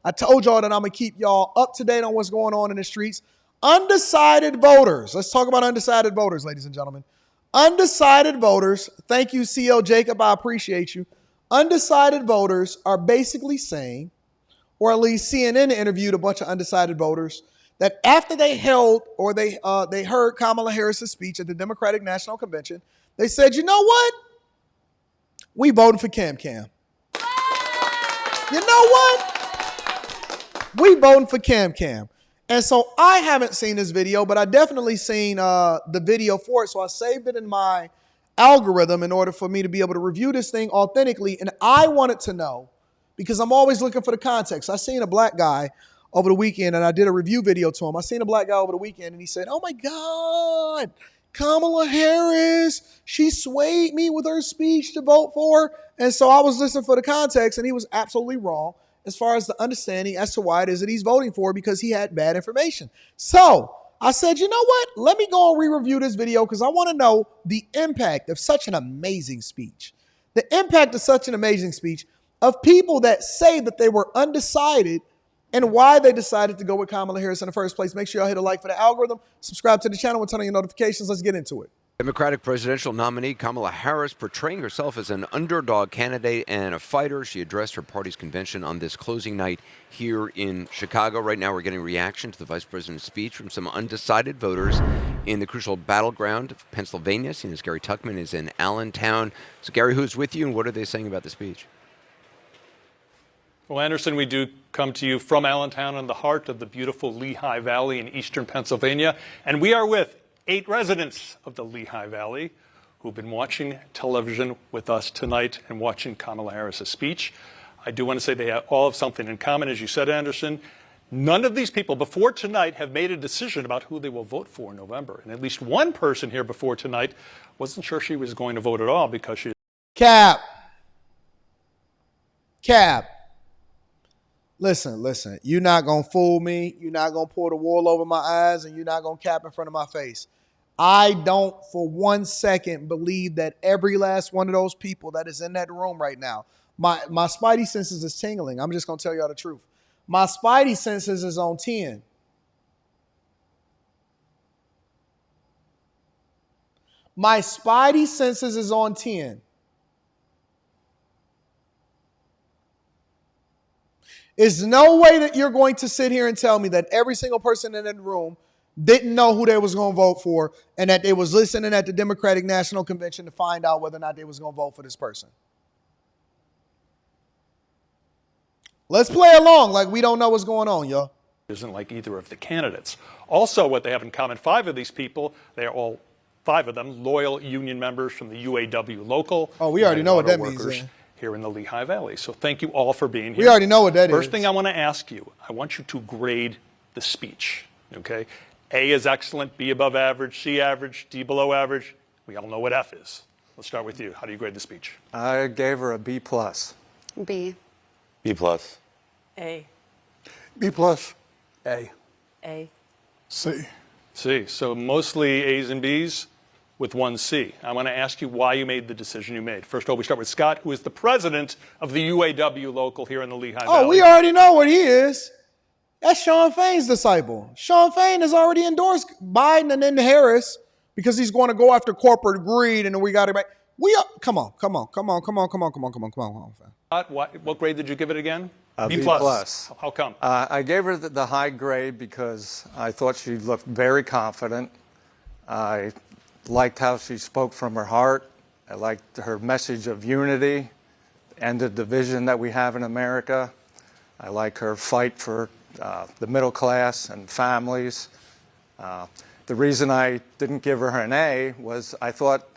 I told y'all that I'm going to keep y'all up to date on what's going on in the streets. Undecided voters. Let's talk about undecided voters, ladies and gentlemen. Undecided voters. Thank you, CL Jacob. I appreciate you. Undecided voters are basically saying, or at least CNN interviewed a bunch of undecided voters, that after they held or they heard Kamala Harris's speech at the Democratic National Convention, they said, you know what? We voted for Cam. You know what? We voting for Cam. And so I haven't seen this video, but I definitely seen the video for it. So I saved it in my algorithm in order for me to be able to review this thing authentically. And I wanted to know, because I'm always looking for the context. I seen a black guy over the weekend and I did a review video to him. I seen a black guy over the weekend and he said, oh my God, Kamala Harris, she swayed me with her speech to vote for her. And so I was listening for the context and he was absolutely wrong as far as the understanding as to why it is that he's voting for her, because he had bad information. So I said, you know what? Let me go and re-review this video because I want to know the impact of such an amazing speech. The impact of such an amazing speech of people that say that they were undecided and why they decided to go with Kamala Harris in the first place. Make sure y'all hit a like for the algorithm, subscribe to the channel, and turn on your notifications. Let's get into it. Democratic presidential nominee Kamala Harris portraying herself as an underdog candidate and a fighter. She addressed her party's convention on this closing night here in Chicago. Right now we're getting reaction to the vice president's speech from some undecided voters in the crucial battleground of Pennsylvania. Seen as Gary Tuckman is in Allentown. So Gary, who's with you and what are they saying about the speech? Well, Anderson, we do come to you from Allentown in the heart of the beautiful Lehigh Valley in eastern Pennsylvania. And we are with 8 residents of the Lehigh Valley who've been watching television with us tonight and watching Kamala Harris's speech. I do want to say they all have something in common. As you said, Anderson, none of these people before tonight have made a decision about who they will vote for in November. And at least one person here before tonight wasn't sure she was going to vote at all because she... Cap. Listen, you're not going to fool me. You're not going to pull the wool over my eyes, and you're not going to cap in front of my face. I don't for 1 second believe that every last one of those people that is in that room right now, my spidey senses is tingling. I'm just going to tell y'all the truth. My spidey senses is on 10. My spidey senses is on 10. There's no way that you're going to sit here and tell me that every single person in that room didn't know who they was going to vote for and that they was listening at the Democratic National Convention to find out whether or not they was going to vote for this person. Let's play along like we don't know what's going on, y'all. Isn't like either of the candidates. Also, what they have in common, 5 of these people, they are all 5 of them loyal union members from the UAW local. Oh, we already know what that means. Here in the Lehigh Valley. So thank you all for being here. We already know what that is. First thing I want to ask you, I want you to grade the speech, okay? A is excellent, B above average, C average, D below average. We all know what F is. Let's start with you. How do you grade the speech? I gave her a B+. B. B+. A. B+. A. A. C. C. So mostly A's and B's with 1 C. I want to ask you why you made the decision you made. First of all, we start with Scott, who is the president of the UAW local here in the Lehigh Valley. Oh, we already know what he is. That's Sean Fain's disciple. Sean Fain has already endorsed Biden and then Harris because he's going to go after corporate greed, and then we got it back. Come on. Scott, what grade did you give it again? B+. How come? I gave her the high grade because I thought she looked very confident. I liked how she spoke from her heart. I liked her message of unity and the division that we have in America. I like her fight for the middle class and families. The reason I didn't give her an A was I thought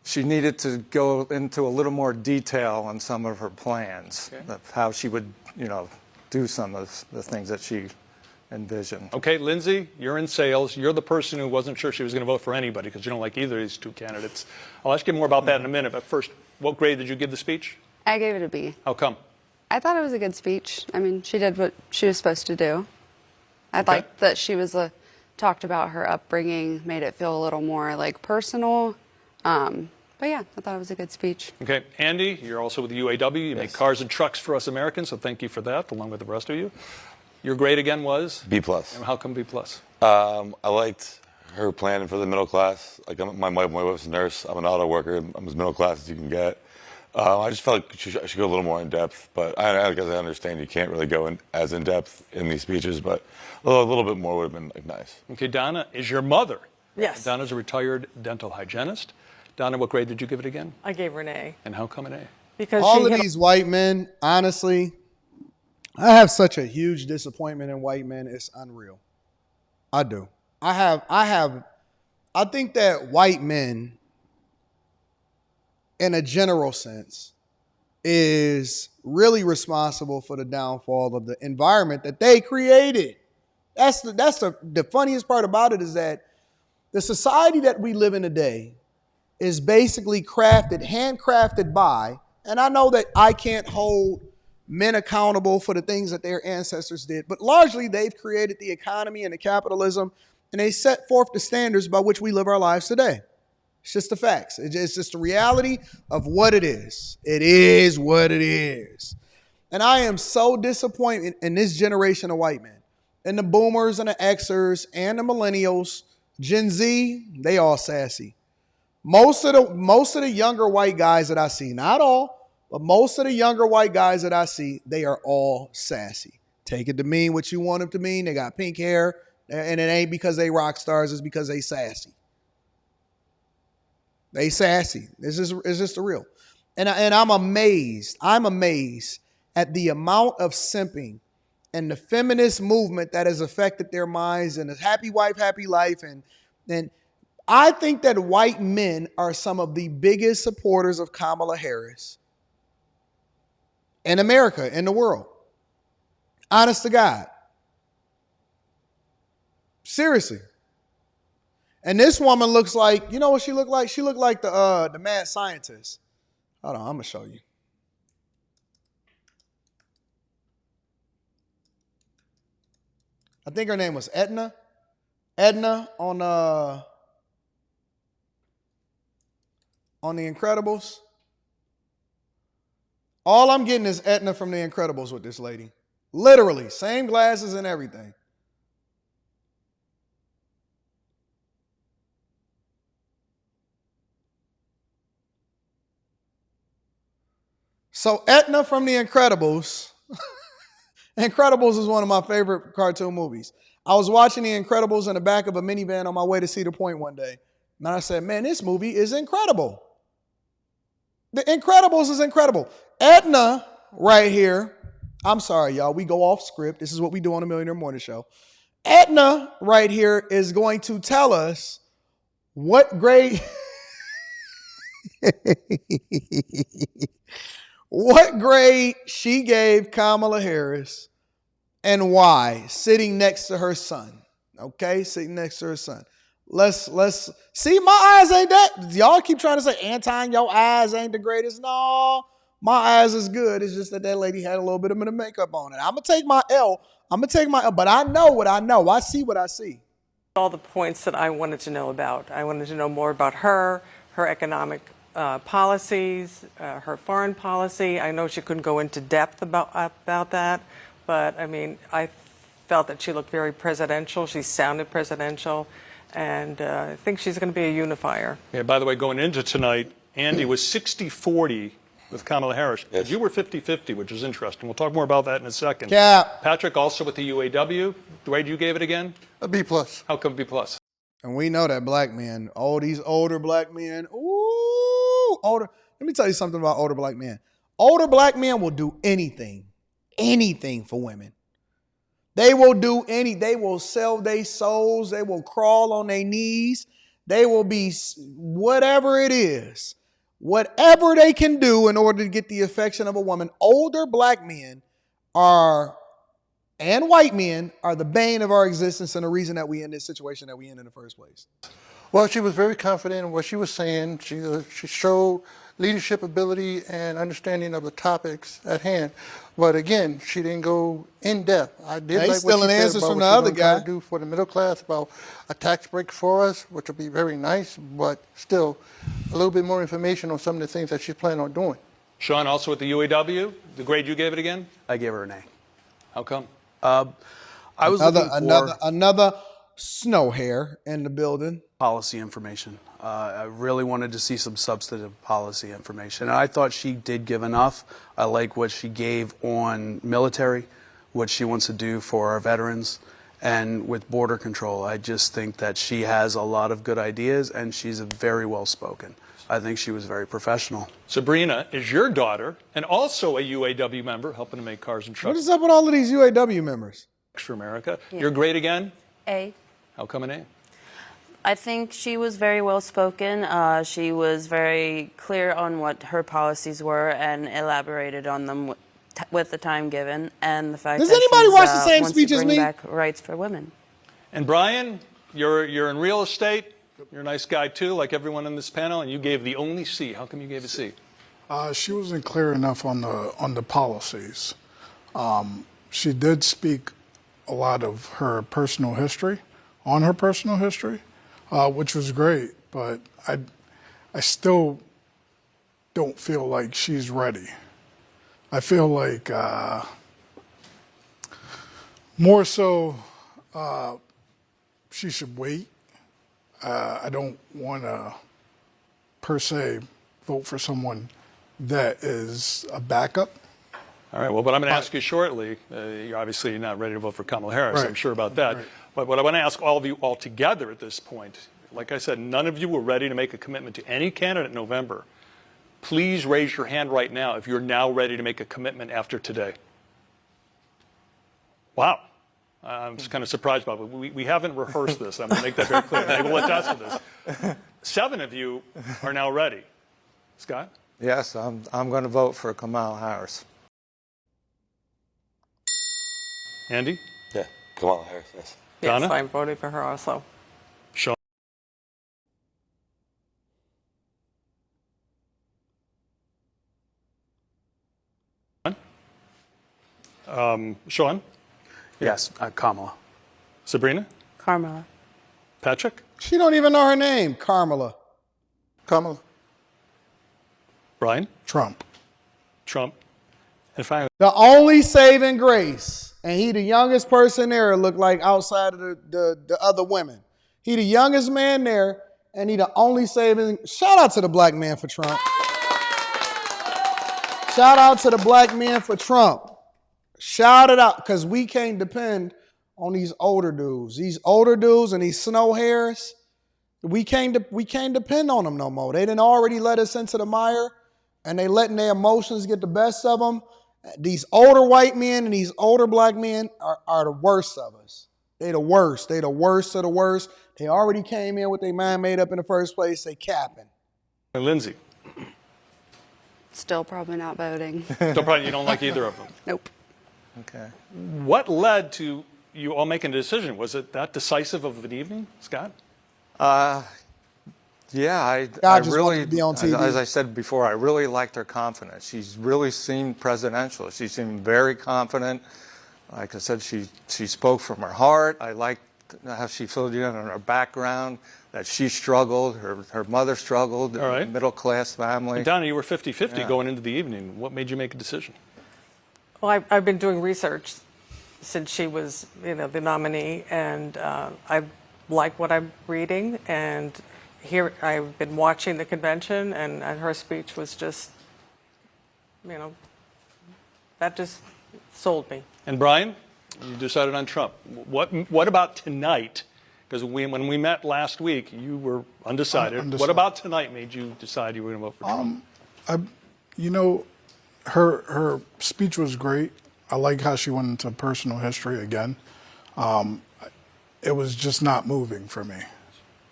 she needed to go into a little more detail on some of her plans, of how she would, do some of the things that she envisioned. Okay, Lindsay, you're in sales. You're the person who wasn't sure she was going to vote for anybody because you don't like either of these 2 candidates. I'll ask you more about that in a minute, but first, what grade did you give the speech? I gave it a B. How come? I thought it was a good speech. I mean, she did what she was supposed to do. I liked that she was talked about her upbringing, made it feel a little more like personal. But But yeah, I thought it was a good speech. Okay, Andy, you're also with the UAW. You make cars and trucks for us Americans, so thank you for that, along with the rest of you. Your grade again was? B+. And how come B+? I liked her planning for the middle class. Like my wife's a nurse. I'm an auto worker. I'm as middle class as you can get. I just felt like she should go a little more in depth. But I guess I understand you can't really go as in depth in these speeches. But a little bit more would have been like nice. Okay, Donna is your mother. Yes. Donna's a retired dental hygienist. Donna, what grade did you give it again? I gave her an A. And how come an A? Because All she of hit these white men, honestly, I have such a huge disappointment in white men. It's unreal. I do. I think that white men, in a general sense, is really responsible for the downfall of the environment that they created. That's the funniest part about it, is that the society that we live in today is basically handcrafted by, and I know that I can't hold men accountable for the things that their ancestors did, but largely they've created the economy and the capitalism, and they set forth the standards by which we live our lives today. It's just the facts. It's just the reality of what it is. It is what it is. And I am so disappointed in this generation of white men, and the boomers and the Xers and the millennials. Gen Z, they all sassy. Most of the younger white guys that I see, not all, but most of the younger white guys that I see, they are all sassy. Take it to mean what you want them to mean. They got pink hair, and it ain't because they rock stars, it's because they sassy. They sassy. It's just the real. And I'm amazed. I'm amazed at the amount of simping and the feminist movement that has affected their minds, and a happy wife, happy life. And I think that white men are some of the biggest supporters of Kamala Harris in America, in the world. Honest to God. Seriously. And this woman looks like, you know what she looked like? She looked like the mad scientist. Hold on, I'm going to show you. I think her name was Edna. Edna on The Incredibles. All I'm getting is Edna from The Incredibles with this lady. Literally, same glasses and everything. So Edna from The Incredibles. Incredibles is one of my favorite cartoon movies. I was watching The Incredibles in the back of a minivan on my way to Cedar Point one day. And I said, man, this movie is incredible. The Incredibles is incredible. Edna right here. I'm sorry, y'all. We go off script. This is what we do on the Millionaire Morning Show. Edna right here is going to tell us what grade... what grade she gave Kamala Harris and why, sitting next to her son. Okay, sitting next to her son. Let's see, my eyes ain't that. Y'all keep trying to say, Anton, your eyes ain't the greatest. No, my eyes is good. It's just that lady had a little bit of makeup on it. I'm going to take my L. But I know what I know. I see what I see. all the points that I wanted to know about. I wanted to know more about her economic policies, her foreign policy. I know she couldn't go into depth about that, but I mean, I felt that she looked very presidential. She sounded presidential, and I think she's going to be a unifier. Yeah, by the way, going into tonight, Andy was 60-40 with Kamala Harris. Yes. You were 50-50, which is interesting. We'll talk more about that in a second. Cap. Patrick, also with the UAW. Dwayne, you gave it again? A B+. How come B+? And we know that black men, all these older black men, older. Let me tell you something about older black men. Older black men will do anything for women. They will sell their souls. They will crawl on their knees. They will be whatever it is, whatever they can do in order to get the affection of a woman. Older black men and white men are the bane of our existence and the reason that we in this situation that we in the first place. Well, she was very confident in what she was saying. She showed leadership ability and understanding of the topics at hand. But again, she didn't go in depth. I did He's like what stealing she said answers about from what the she's other gonna try guy. to do for the middle class, about a tax break for us, which will be very nice, but still a little bit more information on some of the things that she's planning on doing. Sean, also at the UAW, the grade you gave it again? I gave her an A. How come? I was looking for Another snow hair in the building. policy information. I really wanted to see some substantive policy information. And I thought she did give enough. I like what she gave on military, what she wants to do for our veterans, and with border control. I just think that she has a lot of good ideas, and she's very well spoken. I think she was very professional. Sabrina is your daughter and also a UAW member, helping to make cars and What trucks is up with all of these UAW members? for America. Your grade again? A. How come an A? I think she was very well spoken. She was very clear on what her policies were and elaborated on them with the time given, and the fact Does that anybody she's, watch the same wants speech to as bring me? back rights for women. And Brian, you're in real estate. You're a nice guy too, like everyone in this panel, and you gave the only C. How come you gave a C? She wasn't clear enough on the policies. She did speak a lot of her personal history, which was great, but I still don't feel like she's ready. I feel like more so she should wait. I don't want to, per se, vote for someone that is a backup. All right, well, but I'm going to ask you shortly. You're obviously not ready to vote for Kamala Harris, Right. I'm sure about that. Right. But what I want to ask all of you all together at this point, like I said, none of you were ready to make a commitment to any candidate in November. Please raise your hand right now if you're now ready to make a commitment after today. Wow. I'm just kind of surprised about it. We haven't rehearsed this. I'm going to make that very clear. They will attest to this. 7 of you are now ready. Scott? Yes, I'm going to vote for Kamala Harris. Andy? Yeah, Kamala Harris, yes. Donna? Yes, I'm voting for her also. Sean? Sean? Yes, Kamala. Sabrina? Kamala. Patrick? She don't even know her name, Kamala. Kamala. Brian? Trump. Trump? And finally, The only saving grace, and he the youngest person there, looked like outside of the other women. He the youngest man there, and he the only saving. Shout out to the black man for Trump. Shout out to the black man for Trump. Shout it out, because we can't depend on these older dudes. These older dudes and these snow hairs, we can't depend on them no more. They didn't already let us into the mire, and they letting their emotions get the best of them. These older white men and these older black men are the worst of us. They the worst. They the worst of the worst. They already came in with their mind made up in the first place. They capping. Lindsay? Still probably not voting. Don't probably, you don't like either of them. Nope. Okay. What led to you all making a decision? Was it that decisive of an evening, Scott? Yeah, I God just really, wanted to be on TV. as I said before, I really liked her confidence. She's really seemed presidential. She seemed very confident. Like I said, she spoke from her heart. I liked how she filled you in on her background, that she struggled, her mother struggled, All right. middle class family. And Donna, you were 50-50 going into the evening. What made you make a decision? Well, I've been doing research since she was, the nominee, and I like what I'm reading. And here I've been watching the convention, and her speech was just, that just sold me. And Brian, you decided on Trump. What about tonight? Because when we met last week, you were undecided. What Undecided. about tonight made you decide you were going to vote for Trump? Her speech was great. I like how she went into personal history again. It was just not moving for me.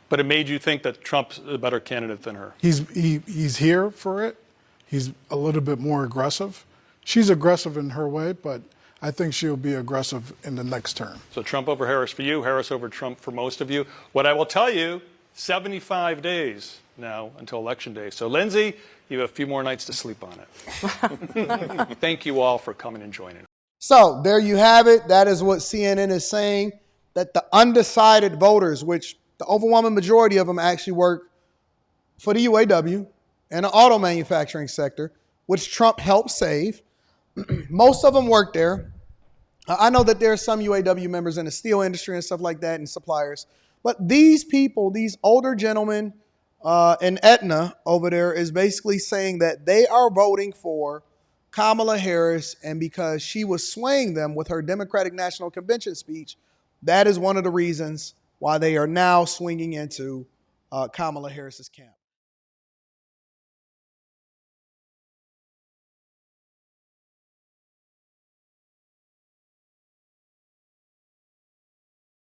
But it made you think that Trump's a better candidate than her. He's here for it. He's a little bit more aggressive. She's aggressive in her way, but I think she'll be aggressive in the next term. So Trump over Harris for you, Harris over Trump for most of you. What I will tell you, 75 days now until Election Day. So Lindsay, You have a few more nights to sleep on it. Thank you all for coming and joining. So there you have it. That is what CNN is saying, that the undecided voters, which the overwhelming majority of them actually work for the UAW and the auto manufacturing sector, which Trump helped save. Most of them work there. I know that there are some UAW members in the steel industry and stuff like that and suppliers. But these people, these older gentlemen in Aetna over there is basically saying that they are voting for Kamala Harris, and because she was swaying them with her Democratic National Convention speech, that is one of the reasons why they are now swinging into Kamala Harris's camp.